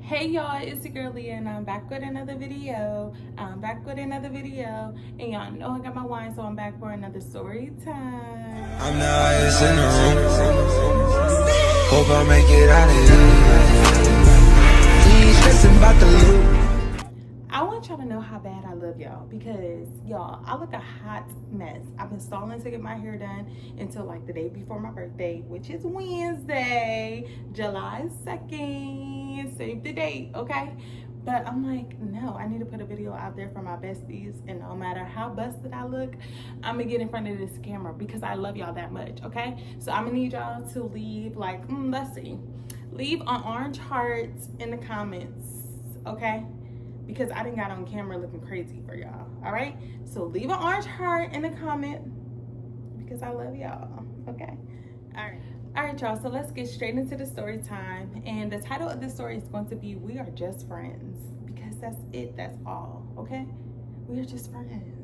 Hey y'all, it's your girl Leah and I'm back with another video. And y'all know I got my wine, so I'm back for another story time. I'm the highest in the room. Hope I make it out of here. Ain't stressing about the loot. I want y'all to know how bad I love y'all because y'all, I look a hot mess. I've been stalling to get my hair done until like the day before my birthday, which is Wednesday, July 2nd. Save the date, okay? But I'm like, no, I need to put a video out there for my besties, and no matter how busted I look, I'm gonna get in front of this camera because I love y'all that much, okay? So I'm gonna need y'all to leave like, let's see, leave an orange heart in the comments, okay? Because I didn't got on camera looking crazy for y'all, all right? So leave an orange heart in the comment because I love y'all, okay? All right, y'all, so let's get straight into the story time. And the title of this story is going to be We Are Just Friends, because that's it, that's all, okay? We are just friends.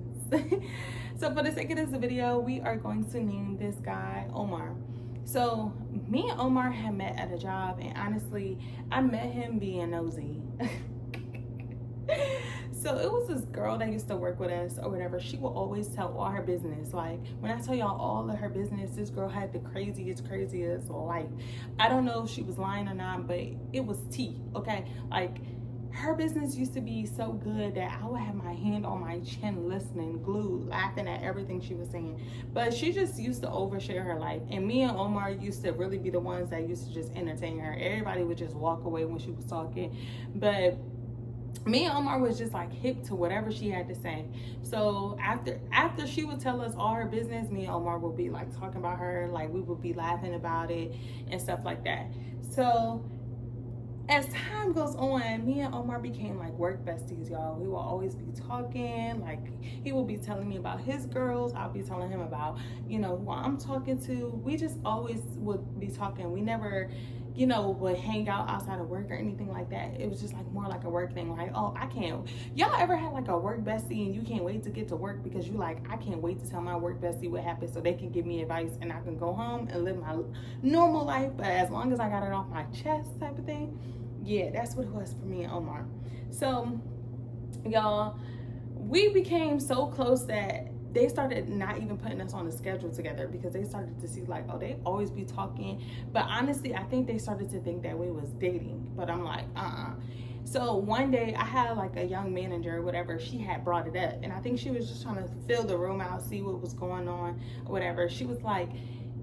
So for the sake of this video, we are going to name this guy Omar. So me and Omar had met at a job, and honestly, I met him being nosy. So it was this girl that used to work with us or whatever. She will always tell all her business. Like when I tell y'all all of her business, this girl had the craziest life. I don't know if she was lying or not, but it was tea, okay? Like her business used to be so good that I would have my hand on my chin listening, glued, laughing at everything she was saying. But she just used to overshare her life. And me and Omar used to really be the ones that used to just entertain her. Everybody would just walk away when she was talking. But me and Omar was just like hip to whatever she had to say. So after she would tell us all her business, me and Omar would be like talking about her, like we would be laughing about it and stuff like that. So as time goes on, me and Omar became like work besties, y'all. We will always be talking. Like he will be telling me about his girls, I'll be telling him about, who I'm talking to. We just always would be talking. We never would hang out outside of work or anything like that. It was just like more like a work thing. Like, oh, I can't. Y'all ever had like a work bestie and you can't wait to get to work because you like, I can't wait to tell my work bestie what happened so they can give me advice and I can go home and live my normal life, but as long as I got it off my chest type of thing. Yeah, that's what it was for me and Omar. So, y'all, we became so close that they started not even putting us on a schedule together because they started to see like, oh, they always be talking. But honestly, I think they started to think that we was dating. But I'm like, So one day I had like a young manager or whatever, she had brought it up. And I think she was just trying to fill the room out, see what was going on or whatever. She was like,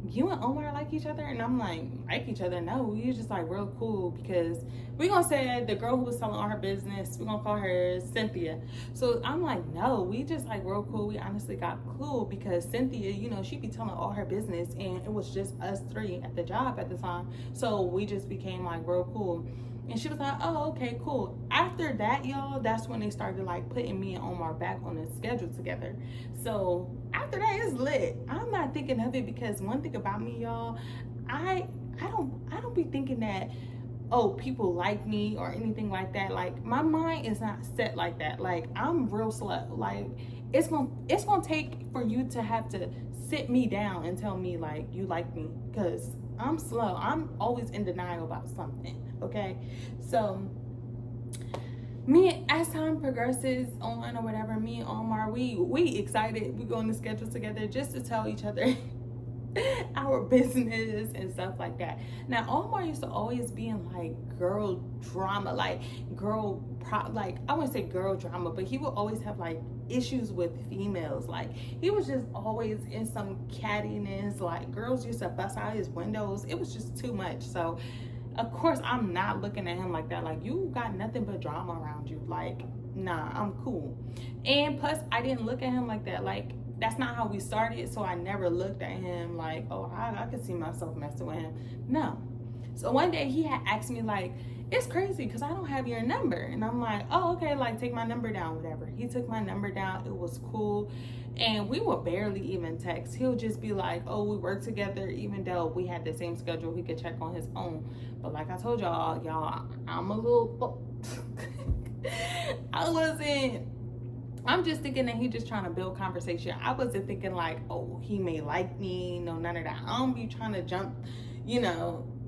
you and Omar like each other? And I'm like each other? No, we just like real cool because we're gonna say the girl who was telling all her business, we're gonna call her Cynthia. So I'm like, no, we just like real cool. We honestly got cool because Cynthia, she be telling all her business and it was just us three at the job at the time. So we just became like real cool. And she was like, oh, okay, cool. After that, y'all, that's when they started like putting me and Omar back on the schedule together. So after that, it's lit. I'm not thinking of it because one thing about me, y'all, I don't be thinking that, oh, people like me or anything like that. Like my mind is not set like that. Like I'm real slow. Like it's gonna take for you to have to sit me down and tell me like you like me, because I'm slow. I'm always in denial about something. Okay, so me, as time progresses on or whatever, me and Omar, we excited. We go on the schedule together just to tell each other our business and stuff like that. Now Omar used to always be in like girl drama, like I wouldn't say girl drama, but he would always have like issues with females. Like he was just always in some cattiness. Like girls used to bust out his windows. It was just too much. So of course I'm not looking at him like that. Like you got nothing but drama around you. Like nah, I'm cool. And plus I didn't look at him like that. Like that's not how we started. So I never looked at him like, oh, I could see myself messing with him. No. So one day he had asked me like, it's crazy because I don't have your number. And I'm like, oh, okay, like take my number down, whatever. He took my number down. It was cool. And we would barely even text. He'll just be like, oh, we work together, even though we had the same schedule. He could check on his own. But like I told y'all, I'm a little I'm just thinking that he just trying to build conversation. I wasn't thinking like, oh, he may like me. No, none of that. I don't be trying to jump,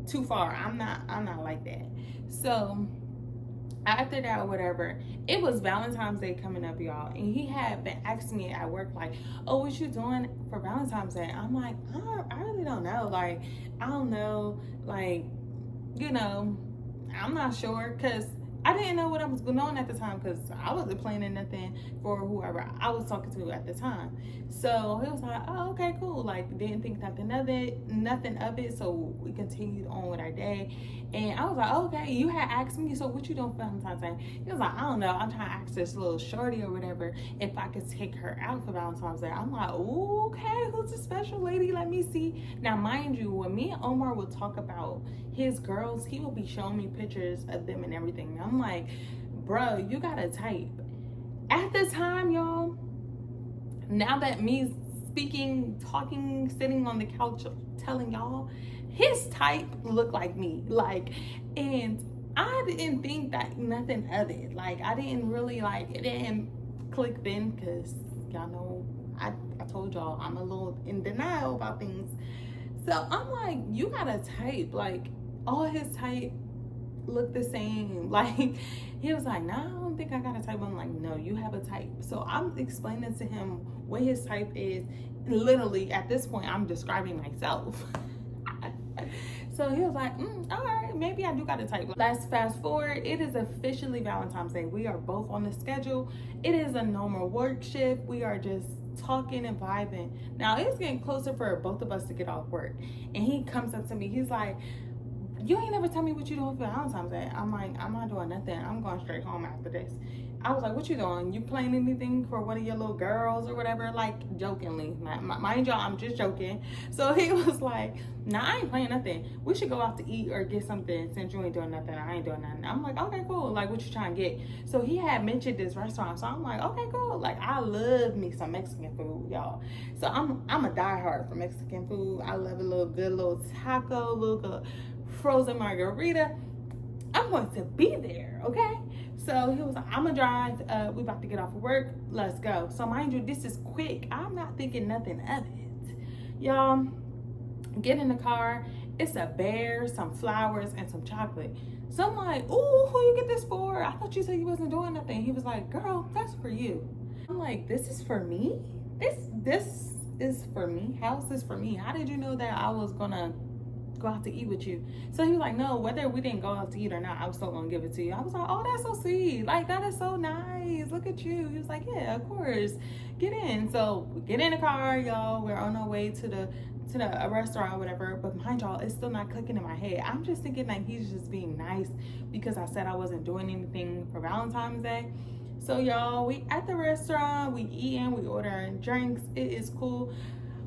too far. I'm not like that. So After that or whatever, it was Valentine's Day coming up, y'all, and he had been asking me at work like, oh, what you doing for Valentine's Day? I'm like, I really don't know. Like, I don't know. Like, you know, I'm not sure, because I didn't know what I was going on at the time, because I wasn't planning nothing for whoever I was talking to at the time. So he was like, oh, okay, cool. Like, didn't think nothing of it. So we continued on with our day. And I was like, okay, you had asked me, so what you doing for Valentine's Day? He was like, I don't know. I'm trying to ask this little shorty or whatever if I could take her out for Valentine's Day. I'm like, okay, who's the special lady? Let me see. Now, mind you, when me and Omar would talk about his girls, he will be showing me pictures of them and everything. I'm like, bro, you got a type. At the time, y'all, now that me speaking, talking, sitting on the couch telling y'all, his type looked like me. Like, and I didn't think that nothing of it. Like, I didn't really, like, it didn't click then, because y'all know I told y'all I'm a little in denial about things. So I'm like, you got a type. Like, all his type look the same. Like, he was like, nah, I don't think I got a type. I'm like, no, you have a type. So I'm explaining to him what his type is. Literally, at this point, I'm describing myself. So he was like, all right, maybe I do got a type. Let's fast forward. It is officially Valentine's Day. We are both on the schedule. It is a normal work shift. We are just talking and vibing. Now, it's getting closer for both of us to get off work. And he comes up to me. He's like, you ain't never tell me what you doing for Valentine's Day. I'm like, I'm not doing nothing. I'm going straight home after this. I was like, what you doing? You playing anything for one of your little girls or whatever? Like, jokingly. Mind y'all, I'm just joking. So he was like, nah, I ain't playing nothing. We should go out to eat or get something since you ain't doing nothing. I ain't doing nothing. I'm like, okay, cool. Like, what you trying to get? So he had mentioned this restaurant. So I'm like, okay, cool. Like, I love me some Mexican food, y'all. So I'm a diehard for Mexican food. I love a little good little taco, little good frozen margarita. I'm going to be there, okay? So he was like, I'm gonna drive. We about to get off of work. Let's go. So mind you, this is quick. I'm not thinking nothing of it. Y'all, get in the car. It's a bear, some flowers, and some chocolate. So I'm like, ooh, who you get this for? I thought you said you wasn't doing nothing. He was like, girl, that's for you. I'm like, this is for me? This is for me? How is this for me? How did you know that I was gonna go out to eat with you? So he was like, no, whether we didn't go out to eat or not, I was still gonna give it to you. I was like, oh, that's so sweet. Like, that is so nice. Look at you. He was like, yeah, of course. Get in. So we get in the car, y'all. We're on our way to the restaurant or whatever. But mind y'all, it's still not clicking in my head. I'm just thinking like he's just being nice because I said I wasn't doing anything for Valentine's Day. So y'all, we at the restaurant, we eating, we ordering drinks. It is cool.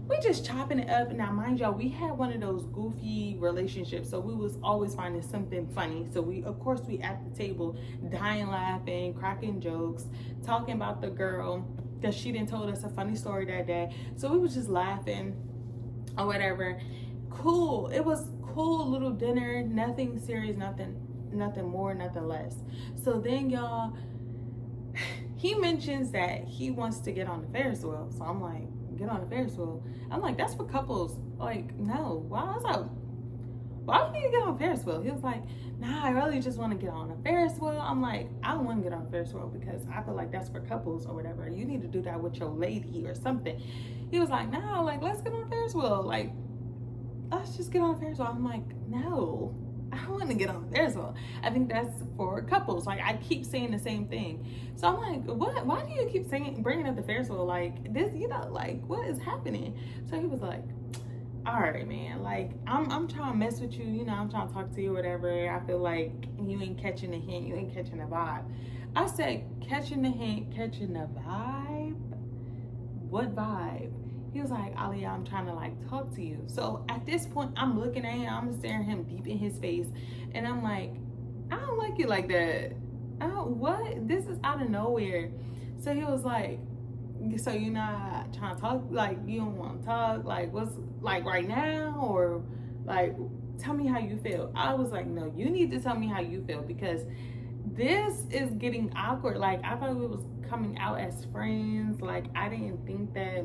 We just chopping it up. Now, mind y'all, we had one of those goofy relationships, so we was always finding something funny. So we, of course, we at the table, dying laughing, cracking jokes, talking about the girl because she didn't told us a funny story that day. So we was just laughing or whatever. Cool. It was cool little dinner, nothing serious, nothing more, nothing less. So then, y'all, he mentions that he wants to get on the Ferris wheel. So I'm like, get on the Ferris wheel. I'm like, that's for couples. Like, no. Why? I was like, why do you need to get on a Ferris wheel? He was like, nah, I really just want to get on a Ferris wheel. I'm like, I don't want to get on a Ferris wheel because I feel like that's for couples or whatever. You need to do that with your lady or something. He was like, nah, like, let's get on a Ferris wheel. Like, let's just get on a Ferris wheel. I'm like, no, I don't want to get on a Ferris wheel. I think that's for couples. Like, I keep saying the same thing. So I'm like, what? Why do you keep bringing up the Ferris wheel? Like, this, you know, like, what is happening? So he was like, all right, man, like, I'm trying to mess with you, you know, I'm trying to talk to you or whatever. I feel like you ain't catching the hint, you ain't catching the vibe. I said, catching the hint, catching the vibe? What vibe? He was like, Aliyah, I'm trying to, like, talk to you. So at this point, I'm looking at him, I'm staring him deep in his face, and I'm like, I don't like you like that. What? This is out of nowhere. So he was like, so you're not trying to talk, like, you don't want to talk, like, what's, like, right now, or, like, tell me how you feel. I was like, no, you need to tell me how you feel, because this is getting awkward. Like, I thought we was coming out as friends. Like, I didn't think that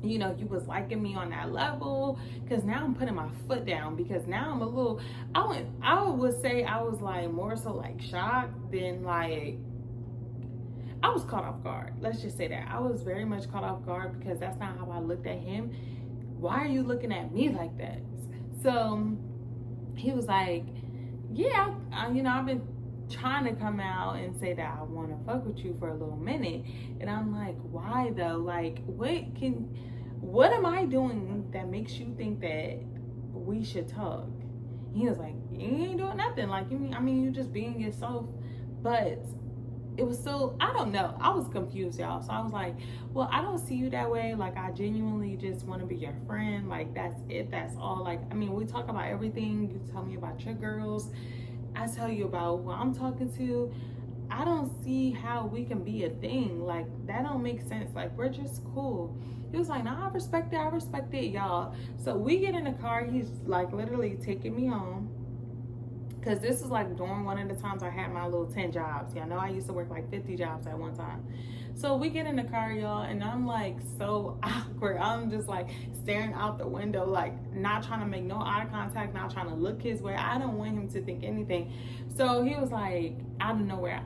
you know, you was liking me on that level, because now I'm putting my foot down, because now I'm a little, I would say I was like more so like shocked than like, I was caught off guard. Let's just say that I was very much caught off guard, because that's not how I looked at him. Why are you looking at me like that? So he was like, yeah, you know, I've been trying to come out and say that I want to fuck with you for a little minute. And I'm like, why though? Like, what am I doing that makes you think that we should talk? He was like, you ain't doing nothing. Like, you just being yourself. But it was still, I don't know, I was confused, y'all. So I was like, well, I don't see you that way. Like, I genuinely just want to be your friend. Like, that's it, that's all. Like, I mean, we talk about everything. You tell me about your girls, I tell you about who I'm talking to. I don't see how we can be a thing. Like, that don't make sense. Like, we're just cool. He was like, nah, I respect it, y'all. So we get in the car. He's like literally taking me home, because this is like during one of the times I had my little 10 jobs. Y'all know I used to work like 50 jobs at one time. So we get in the car, y'all, and I'm like so awkward. I'm just like staring out the window, like not trying to make no eye contact, not trying to look his way. I don't want him to think anything. So he was like, out of nowhere,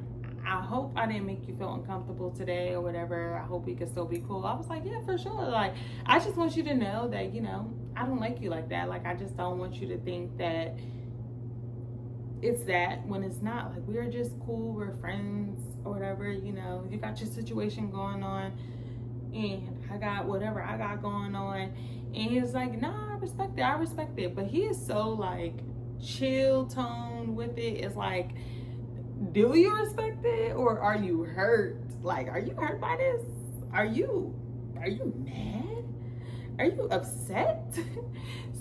I hope I didn't make you feel uncomfortable today or whatever. I hope we can still be cool. I was like, yeah, for sure. Like, I just want you to know that, you know, I don't like you like that. Like, I just don't want you to think that it's that when it's not. Like, we're just cool, we're friends or whatever, you know. You got your situation going on and I got whatever I got going on. And he's like, nah, I respect it. But he is so like chill tone with it. It's like, do you respect it or are you hurt? Like, are you hurt by this? Are you mad? Are you upset?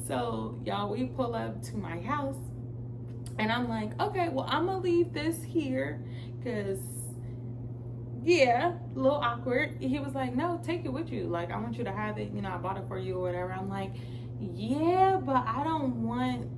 So y'all, we pull up to my house. And I'm like, okay, well, I'm gonna leave this here, because, yeah, a little awkward. He was like, no, take it with you. Like, I want you to have it. You know, I bought it for you or whatever. I'm like, yeah, but I don't want,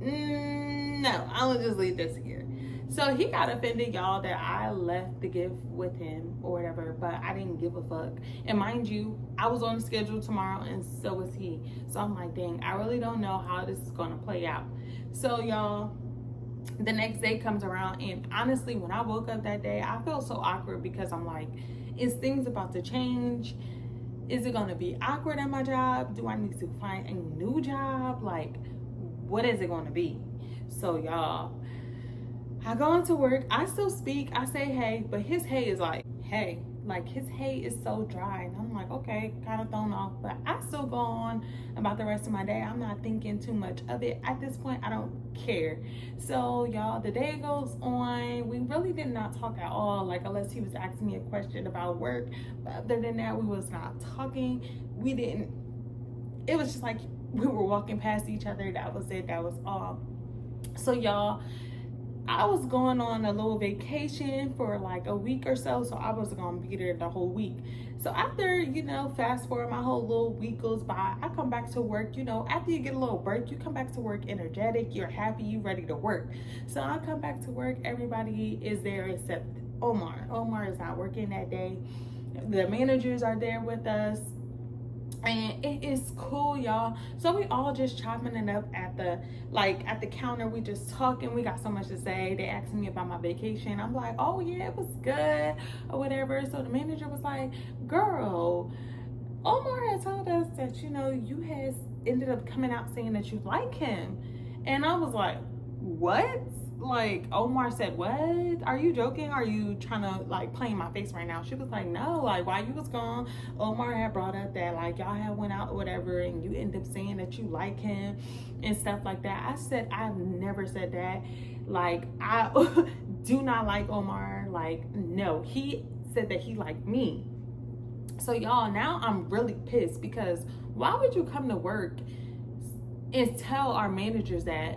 no, I'm gonna just leave this here. So he got offended, y'all, that I left the gift with him or whatever, but I didn't give a fuck. And mind you, I was on the schedule tomorrow and so was he. So I'm like, dang, I really don't know how this is gonna play out. So y'all, the next day comes around, and honestly, when I woke up that day, I felt so awkward, because I'm like, is things about to change? Is it gonna be awkward at my job? Do I need to find a new job? Like, what is it gonna be? So y'all, I go into work, I still speak, I say hey, but his hey is like, hey. Like, his hey is so dry, and I'm like, okay, kind of thrown off, but I still go on about the rest of my day. I'm not thinking too much of it at this point. I don't care. So y'all, the day goes on. We really did not talk at all, like, unless he was asking me a question about work, but other than that, we was not talking. We didn't, it was just like we were walking past each other. That was it. That was all. So y'all, I was going on a little vacation for like a week or so I wasn't gonna be there the whole week. So after, you know, fast forward, my whole little week goes by, I come back to work. You know, after you get a little break, you come back to work energetic, you're happy, you ready to work. So I come back to work, everybody is there except Omar. Omar is not working that day. The managers are there with us, and it is cool, y'all. So we all just chopping it up at the counter. We just talking. We got so much to say. They asking me about my vacation. I'm like, oh yeah, it was good or whatever. So the manager was like, girl, Omar had told us that, you know, you had ended up coming out saying that you like him. And I was like, what? Like, Omar said, what? Are you joking? Are you trying to like play in my face right now? She was like, no, like, while you was gone, Omar had brought up that like y'all had went out or whatever, and you end up saying that you like him and stuff like that. I said, I've never said that. Like, I do not like Omar. Like, no, he said that he liked me. So y'all, now I'm really pissed, because why would you come to work and tell our managers that?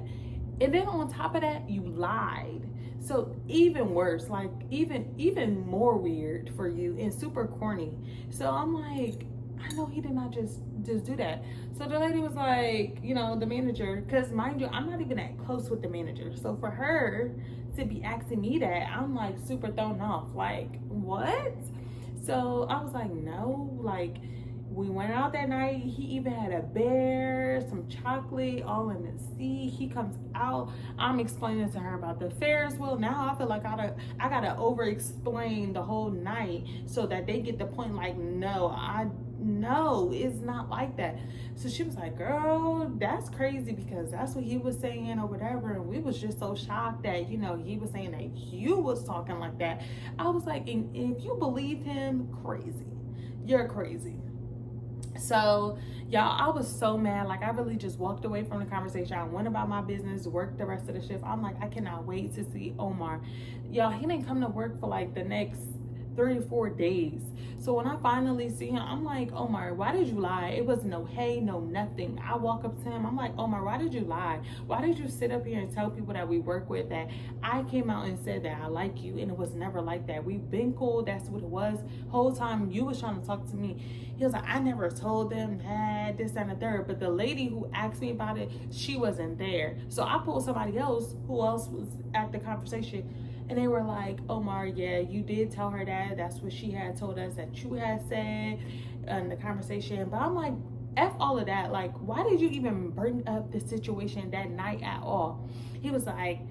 And then on top of that, you lied. So even worse, like even more weird for you and super corny. So I'm like, I know he did not just do that. So the lady was like, you know, the manager, because mind you, I'm not even that close with the manager. So for her to be asking me that, I'm like super thrown off. Like, what? So I was like, no, like, We went out that night. He even had a bear, some chocolate, all in the sea. He comes out. I'm explaining to her about the Ferris wheel. Now I feel like I gotta over explain the whole night so that they get the point. Like, no, it's not like that. So she was like, girl, that's crazy, because that's what he was saying or whatever. And we was just so shocked that, you know, he was saying that you was talking like that. I was like, and if you believe him, crazy. You're crazy. So y'all, I was so mad. Like, I really just walked away from the conversation. I went about my business, worked the rest of the shift. I'm like, I cannot wait to see Omar. Y'all, he didn't come to work for like the next 3 or 4 days. So when I finally see him, I'm like, Omar, why did you lie? It was no hey, no nothing. I walk up to him, I'm like, Omar, why did you lie? Why did you sit up here and tell people that we work with that I came out and said that I like you, and it was never like that. We've been cool. That's what it was. Whole time you was trying to talk to me. He was like, I never told them that, this and the third. But the lady who asked me about it, she wasn't there. So I pulled somebody else who else was at the conversation. And they were like, Omar, yeah, you did tell her that. That's what she had told us that you had said in the conversation. But I'm like, F all of that. Like, why did you even bring up the situation that night at all? He was like,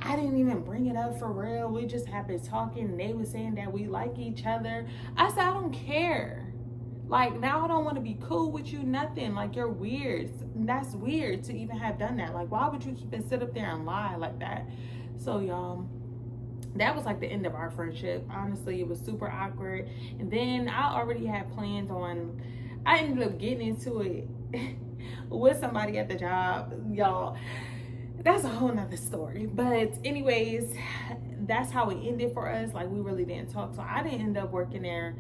I didn't even bring it up for real. We just have been talking. And they were saying that we like each other. I said, I don't care. Like, now I don't want to be cool with you, nothing. Like, you're weird. That's weird to even have done that. Like, why would you keep and sit up there and lie like that? So, y'all, that was like the end of our friendship. Honestly, it was super awkward. And then I already had plans on, I ended up getting into it with somebody at the job. Y'all, that's a whole nother story. But anyways, that's how it ended for us. Like, we really didn't talk. So I didn't end up working there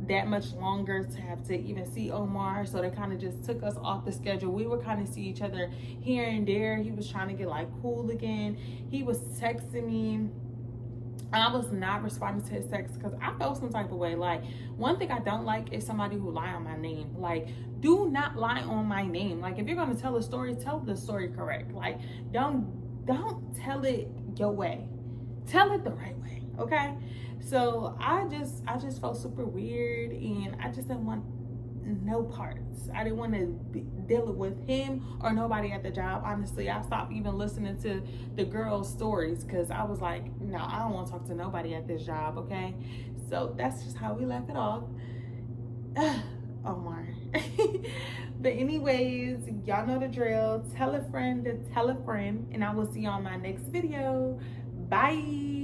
that much longer to have to even see Omar. So they kind of just took us off the schedule. We would kind of see each other here and there. He was trying to get like cool again. He was texting me. I was not responding to his text because I felt some type of way. Like, one thing I don't like is somebody who lie on my name. Like, do not lie on my name. Like, if you're gonna tell a story, tell the story correct. Like, don't tell it your way. Tell it the right way, okay? So I just felt super weird, and I just didn't want no parts. I didn't want to deal with him or nobody at the job. Honestly, I stopped even listening to the girls' stories because I was like, no, I don't want to talk to nobody at this job, okay? So that's just how we left it off. Omar. But anyways, y'all know the drill. Tell a friend to tell a friend, and I will see you on my next video. Bye.